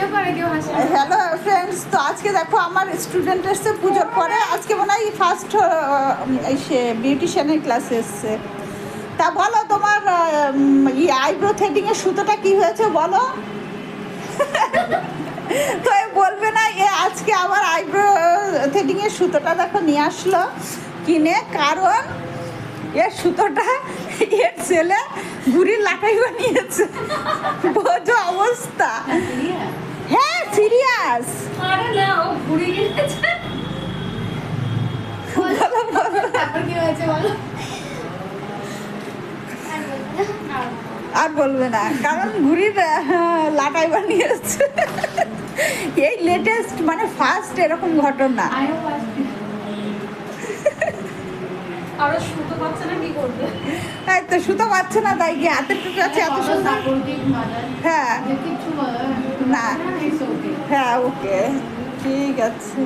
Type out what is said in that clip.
Hello friends, তো আজকে দেখো আমার স্টুডেন্ট এসছে পুজোর পরে। আজকে মনে হয় ফার্স্ট সে বিউটিশিয়ানের ক্লাসে এসছে। তা বলো তোমার আইব্রো থ্রেডিংয়ের সুতোটা কি হয়েছে বলো। তো এ বলবে না এ আজকে আবার আইব্রো থ্রেডিংয়ের সুতোটা দেখো নিয়ে আসলো কিনে, কারণ এর সুতোটা এর ছেলে ঘুড়ির লাটাই বানিয়েছে। বোঝো অবস্থা। হ্যাঁ সিরিয়াস। আর বলবে না, কারণ ঘুড়ির লাটাই বানিয়েছে। এই লেটেস্ট মানে ফার্স্ট এরকম ঘটনা। তাই তো সুতো পাচ্ছে না, তাই কি হাতের টুকু আছে এত সুন্দর। হ্যাঁ না, হ্যাঁ ওকে ঠিক আছে।